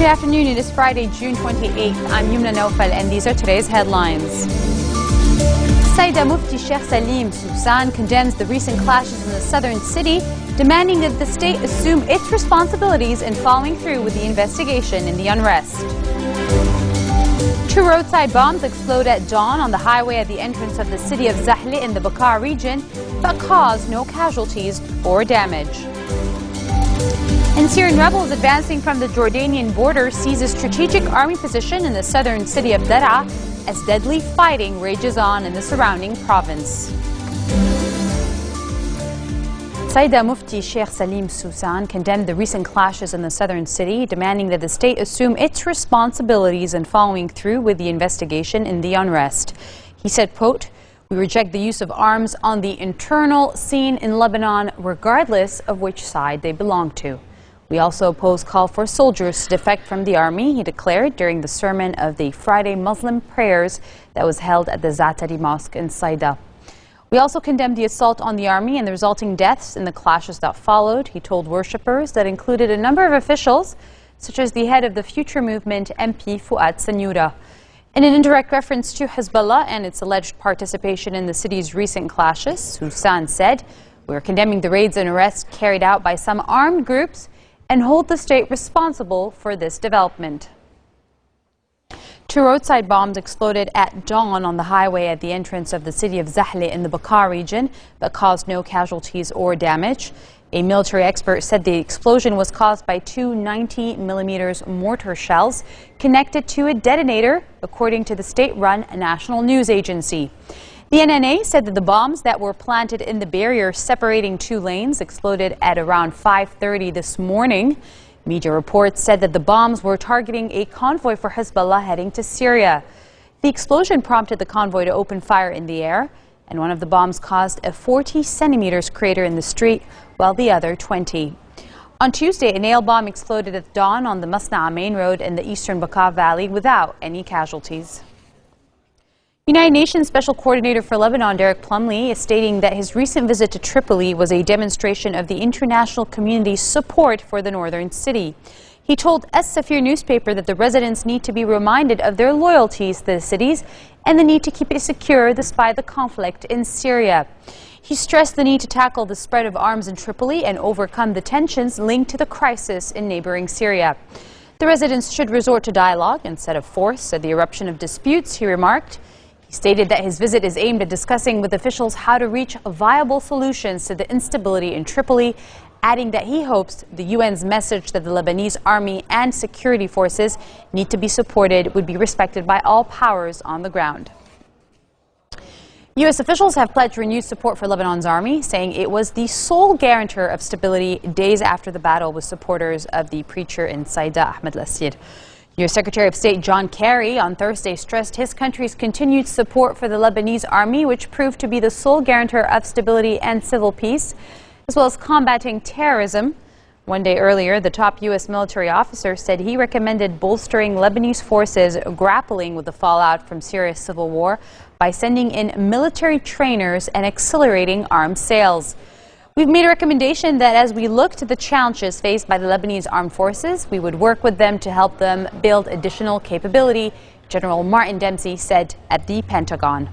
Good afternoon. It is Friday, June 28th. I'm Yumna Naufal, and these are today's headlines. Saida Mufti Sheikh Salim Susan condemns the recent clashes in the southern city, demanding that the state assume its responsibilities in following through with the investigation in the unrest. 2 roadside bombs explode at dawn on the highway at the entrance of the city of Zahle in the Bekaa region, but caused no casualties or damage. And Syrian rebels advancing from the Jordanian border seize a strategic army position in the southern city of Daraa as deadly fighting rages on in the surrounding province. Saida Mufti Sheikh Salim Susan condemned the recent clashes in the southern city, demanding that the state assume its responsibilities in following through with the investigation in the unrest. He said, quote, "We reject the use of arms on the internal scene in Lebanon, regardless of which side they belong to. We also oppose call for soldiers to defect from the army," he declared during the sermon of the Friday Muslim prayers that was held at the Zatari Mosque in Saida. "We also condemned the assault on the army and the resulting deaths in the clashes that followed," he told worshippers, that included a number of officials, such as the head of the Future Movement, MP Fuad Sanyura. In an indirect reference to Hezbollah and its alleged participation in the city's recent clashes, Susan said, "We are condemning the raids and arrests carried out by some armed groups and hold the state responsible for this development." 2 roadside bombs exploded at dawn on the highway at the entrance of the city of Zahle in the Bekaa region, but caused no casualties or damage. A military expert said the explosion was caused by 2 90mm mortar shells connected to a detonator, according to the state-run national news agency. The NNA said that the bombs that were planted in the barrier separating 2 lanes exploded at around 5:30 this morning. Media reports said that the bombs were targeting a convoy for Hezbollah heading to Syria. The explosion prompted the convoy to open fire in the air, and one of the bombs caused a 40 cm crater in the street, while the other 20. On Tuesday, a nail bomb exploded at dawn on the Masna'a main road in the eastern Bekaa Valley without any casualties. United Nations Special Coordinator for Lebanon, Derek Plumley, is stating that his recent visit to Tripoli was a demonstration of the international community's support for the northern city. He told As-Safir newspaper that the residents need to be reminded of their loyalties to the cities and the need to keep it secure despite the conflict in Syria. He stressed the need to tackle the spread of arms in Tripoli and overcome the tensions linked to the crisis in neighboring Syria. The residents should resort to dialogue instead of force at the eruption of disputes, he remarked. He stated that his visit is aimed at discussing with officials how to reach viable solutions to the instability in Tripoli, adding that he hopes the UN's message that the Lebanese army and security forces need to be supported would be respected by all powers on the ground. U.S. officials have pledged renewed support for Lebanon's army, saying it was the sole guarantor of stability days after the battle with supporters of the preacher in Saida, Ahmed al-Assir. U.S. Secretary of State John Kerry on Thursday stressed his country's continued support for the Lebanese army, which proved to be the sole guarantor of stability and civil peace, as well as combating terrorism. One day earlier, the top U.S. military officer said he recommended bolstering Lebanese forces grappling with the fallout from Syria's civil war by sending in military trainers and accelerating arms sales. "We've made a recommendation that as we look to the challenges faced by the Lebanese armed forces, we would work with them to help them build additional capability," General Martin Dempsey said at the Pentagon.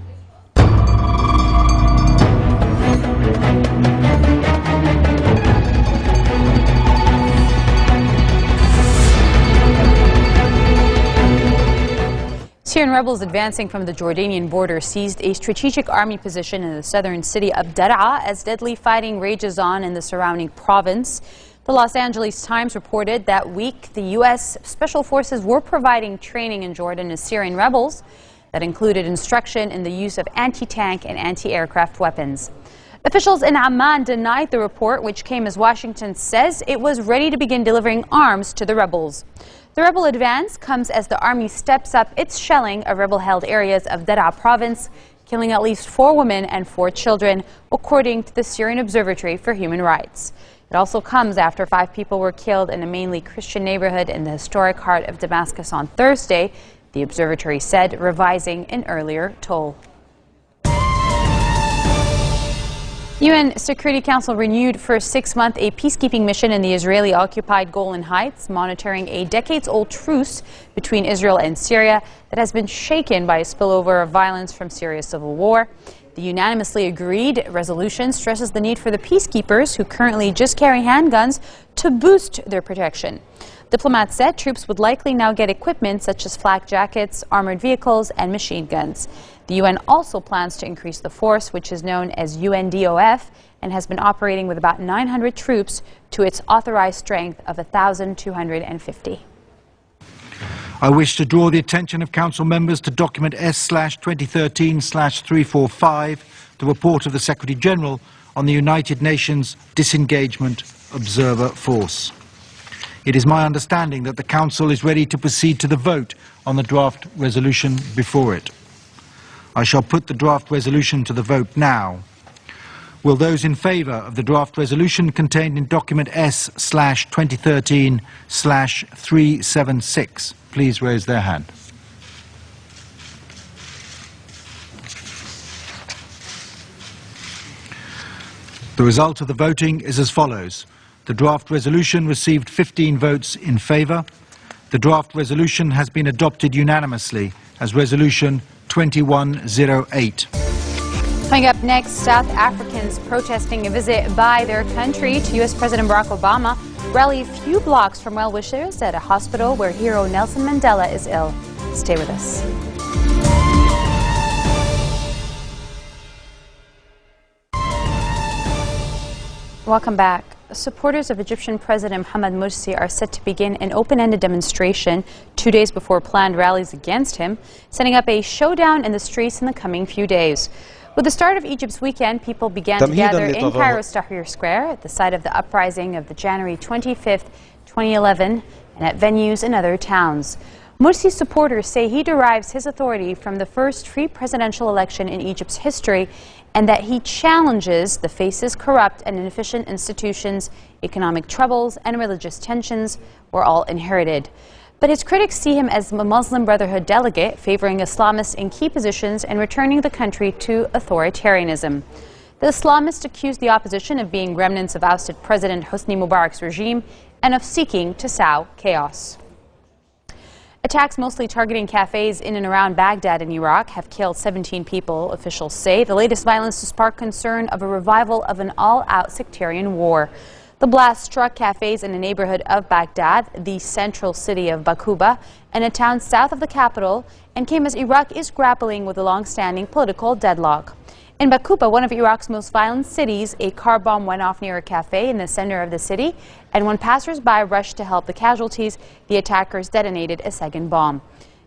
Syrian rebels advancing from the Jordanian border seized a strategic army position in the southern city of Daraa as deadly fighting rages on in the surrounding province. The Los Angeles Times reported that week the U.S. Special Forces were providing training in Jordan to Syrian rebels that included instruction in the use of anti-tank and anti-aircraft weapons. Officials in Amman denied the report, which came as Washington says it was ready to begin delivering arms to the rebels. The rebel advance comes as the army steps up its shelling of rebel-held areas of Daraa province, killing at least 4 women and 4 children, according to the Syrian Observatory for Human Rights. It also comes after 5 people were killed in a mainly Christian neighborhood in the historic heart of Damascus on Thursday, the observatory said, revising an earlier toll. UN Security Council renewed for 6 months a peacekeeping mission in the Israeli-occupied Golan Heights, monitoring a decades-old truce between Israel and Syria that has been shaken by a spillover of violence from Syria's civil war. The unanimously agreed resolution stresses the need for the peacekeepers, who currently just carry handguns, to boost their protection. Diplomats said troops would likely now get equipment such as flak jackets, armored vehicles, and machine guns. The UN also plans to increase the force, which is known as UNDOF, and has been operating with about 900 troops to its authorized strength of 1,250. I wish to draw the attention of Council members to document S/2013/345, the report of the Secretary-General on the United Nations Disengagement Observer Force. It is my understanding that the Council is ready to proceed to the vote on the draft resolution before it. I shall put the draft resolution to the vote now. Will those in favour of the draft resolution contained in document S/2013/376 please raise their hand? The result of the voting is as follows. The draft resolution received 15 votes in favour. The draft resolution has been adopted unanimously as Resolution 2108. Coming up next, South Africans protesting a visit by their country to U.S. President Barack Obama rally a few blocks from well-wishers at a hospital where hero Nelson Mandela is ill. Stay with us. Welcome back. Supporters of Egyptian President Mohamed Morsi are set to begin an open-ended demonstration 2 days before planned rallies against him, setting up a showdown in the streets in the coming few days. With the start of Egypt's weekend, people began to gather in Cairo's Tahrir Square at the site of the uprising of the January 25th, 2011, and at venues in other towns. Morsi's supporters say he derives his authority from the first free presidential election in Egypt's history, and that he challenges the faceless, corrupt, and inefficient institutions. Economic troubles and religious tensions were all inherited. But his critics see him as a Muslim Brotherhood delegate, favoring Islamists in key positions and returning the country to authoritarianism. The Islamists accuse the opposition of being remnants of ousted President Hosni Mubarak's regime and of seeking to sow chaos. Attacks mostly targeting cafes in and around Baghdad in Iraq have killed 17 people, officials say. The latest violence to spark concern of a revival of an all-out sectarian war. The blast struck cafes in a neighborhood of Baghdad, the central city of Bakuba, and a town south of the capital, and came as Iraq is grappling with a long-standing political deadlock. In Bakuba, one of Iraq's most violent cities, a car bomb went off near a cafe in the center of the city, and when passers-by rushed to help the casualties, the attackers detonated a second bomb.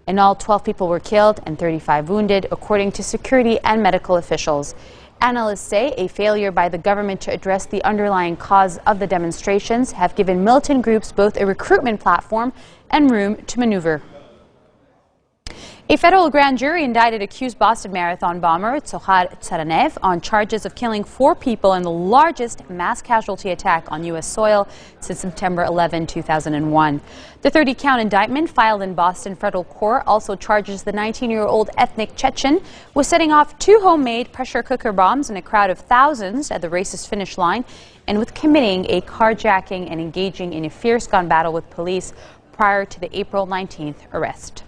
In all, 12 people were killed and 35 wounded, according to security and medical officials. Analysts say a failure by the government to address the underlying cause of the demonstrations have given militant groups both a recruitment platform and room to maneuver. A federal grand jury indicted accused Boston Marathon bomber Tsokhar Tsaranev on charges of killing 4 people in the largest mass casualty attack on U.S. soil since September 11, 2001. The 30-count indictment filed in Boston federal court also charges the 19-year-old ethnic Chechen with setting off 2 homemade pressure cooker bombs in a crowd of thousands at the race's finish line, and with committing a carjacking and engaging in a fierce gun battle with police prior to the April 19th arrest.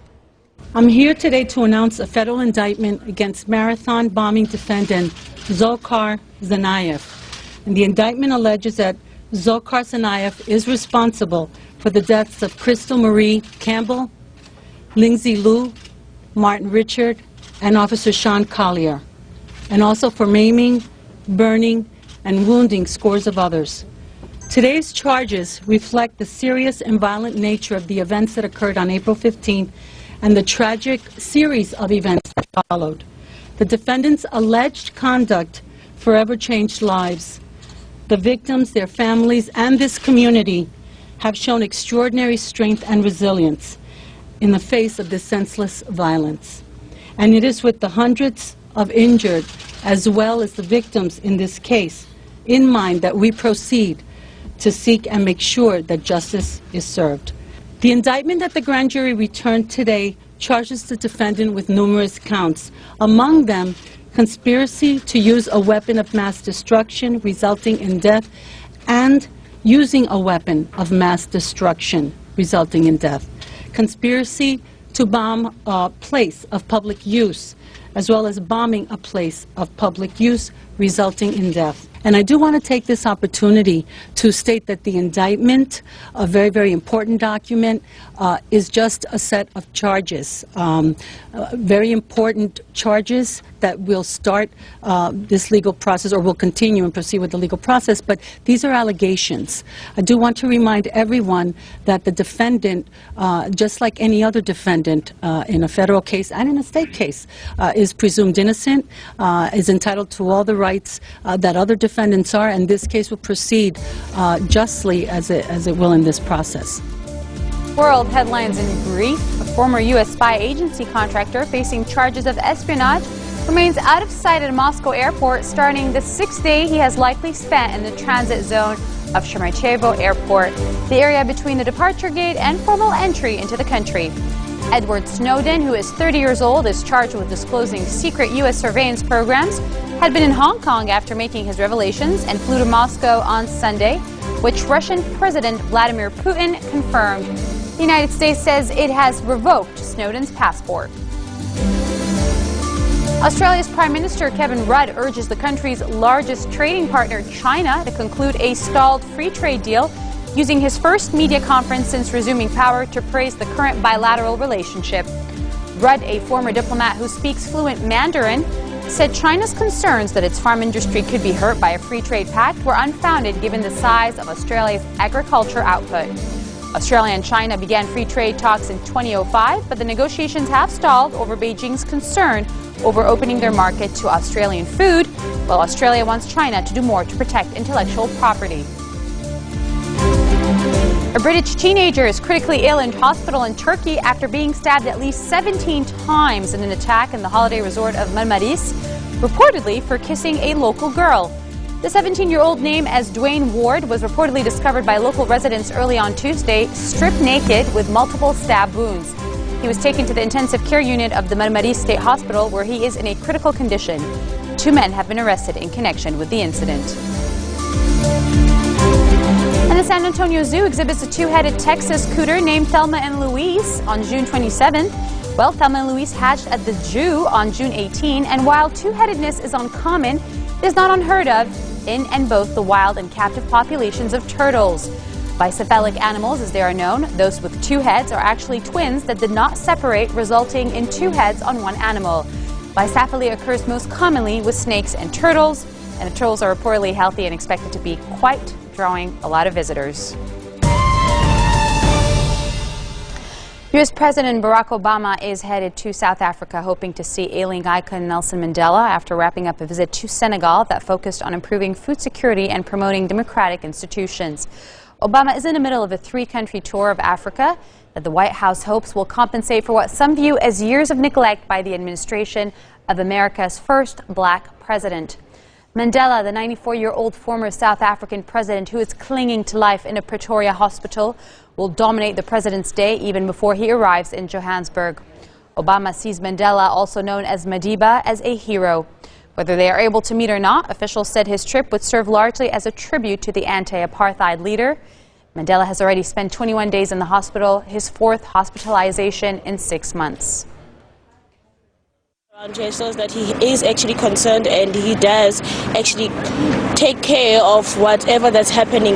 I'm here today to announce a federal indictment against marathon bombing defendant Tsokhar Tsarnaev. And the indictment alleges that Tsokhar Tsarnaev is responsible for the deaths of Crystal Marie Campbell, Lindsay Liu, Martin Richard, and Officer Sean Collier, and also for maiming, burning, and wounding scores of others. Today's charges reflect the serious and violent nature of the events that occurred on April 15th and the tragic series of events that followed. The defendants' alleged conduct forever changed lives. The victims, their families, and this community have shown extraordinary strength and resilience in the face of this senseless violence. And it is with the hundreds of injured, as well as the victims in this case, in mind that we proceed to seek and make sure that justice is served. The indictment that the grand jury returned today charges the defendant with numerous counts, among them conspiracy to use a weapon of mass destruction resulting in death, and using a weapon of mass destruction resulting in death. Conspiracy to bomb a place of public use, as well as bombing a place of public use resulting in death. And I do want to take this opportunity to state that the indictment, a very, very important document, is just a set of charges, very important charges that will start this legal process, or will continue and proceed with the legal process, but these are allegations. I do want to remind everyone that the defendant, just like any other defendant in a federal case and in a state case, is presumed innocent, is entitled to all the rights that other defendants are, and this case will proceed justly as it will in this process. World headlines in brief. A former U.S. spy agency contractor facing charges of espionage remains out of sight at a Moscow airport starting the 6th day he has likely spent in the transit zone of Sheremetyevo Airport, the area between the departure gate and formal entry into the country. Edward Snowden, who is 30 years old, is charged with disclosing secret U.S. surveillance programs, had been in Hong Kong after making his revelations and flew to Moscow on Sunday, which Russian President Vladimir Putin confirmed. The United States says it has revoked Snowden's passport. Australia's Prime Minister Kevin Rudd urges the country's largest trading partner, China, to conclude a stalled free trade deal, using his first media conference since resuming power to praise the current bilateral relationship. Rudd, a former diplomat who speaks fluent Mandarin, said China's concerns that its farm industry could be hurt by a free trade pact were unfounded given the size of Australia's agriculture output. Australia and China began free trade talks in 2005, but the negotiations have stalled over Beijing's concern over opening their market to Australian food, while Australia wants China to do more to protect intellectual property. A British teenager is critically ill in hospital in Turkey after being stabbed at least 17 times in an attack in the holiday resort of Marmaris, reportedly for kissing a local girl. The 17-year-old, named as Dwayne Ward, was reportedly discovered by local residents early on Tuesday, stripped naked with multiple stab wounds. He was taken to the intensive care unit of the Marmaris State Hospital, where he is in a critical condition. 2 men have been arrested in connection with the incident. And the San Antonio Zoo exhibits a 2-headed Texas cooter named Thelma and Louise on June 27th. Well, Thelma and Louise hatched at the zoo on June 18, and while 2-headedness is uncommon, it is not unheard of in and both the wild and captive populations of turtles. Bicephalic animals, as they are known, those with 2 heads, are actually twins that did not separate, resulting in 2 heads on one animal. Bicephaly occurs most commonly with snakes and turtles, and the turtles are reportedly healthy and expected to be quite drawing a lot of visitors. U.S. President Barack Obama is headed to South Africa, hoping to see ailing icon Nelson Mandela after wrapping up a visit to Senegal that focused on improving food security and promoting democratic institutions. Obama is in the middle of a 3-country tour of Africa that the White House hopes will compensate for what some view as years of neglect by the administration of America's first black president. Mandela, the 94-year-old former South African president who is clinging to life in a Pretoria hospital, will dominate the president's day even before he arrives in Johannesburg. Obama sees Mandela, also known as Madiba, as a hero. Whether they are able to meet or not, officials said his trip would serve largely as a tribute to the anti-apartheid leader. Mandela has already spent 21 days in the hospital, his 4th hospitalization in 6 months. Shows that he is actually concerned, and he does actually take care of whatever that's happening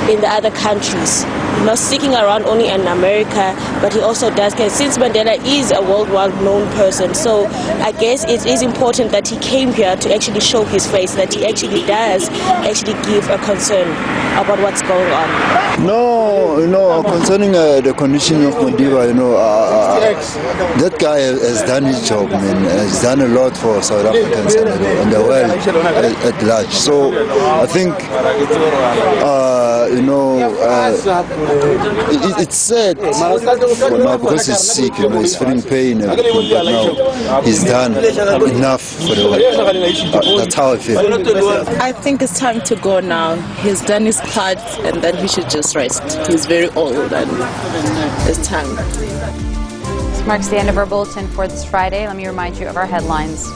in the other countries. Not sticking around only in America, but he also does care, since Mandela is a worldwide known person. So I guess it is important that he came here to actually show his face, that he actually does actually give a concern about what's going on. No, concerning the condition of Madiba, that guy has done his job, has done a lot for South Africans and the world at large. So I think, it's sad for now because he's sick, he's feeling pain and everything, but now he's done enough for the world. That's how I feel. I think it's time to go now. He's done his part, and then he should just rest. He's very old and it's time. This marks the end of our bulletin for this Friday. Let me remind you of our headlines.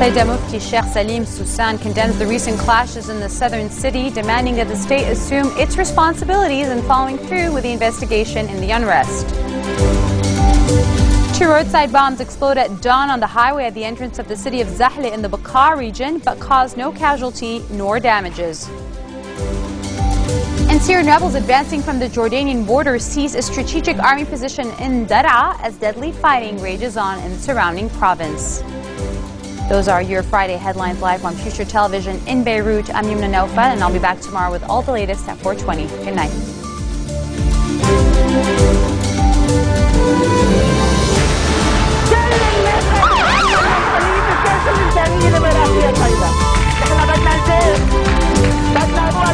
Saida Mufti Sheikh Salim Susan condemns the recent clashes in the southern city, demanding that the state assume its responsibilities in following through with the investigation in the unrest. 2 roadside bombs exploded at dawn on the highway at the entrance of the city of Zahle in the Bakar region, but caused no casualty nor damages. And Syrian rebels advancing from the Jordanian border seized a strategic army position in Daraa as deadly fighting rages on in the surrounding province. Those are your Friday headlines live on Future Television in Beirut. I'm Yumna Naufal, and I'll be back tomorrow with all the latest at 4:20. Good night. احنا بدنا البيت، بدنا نروح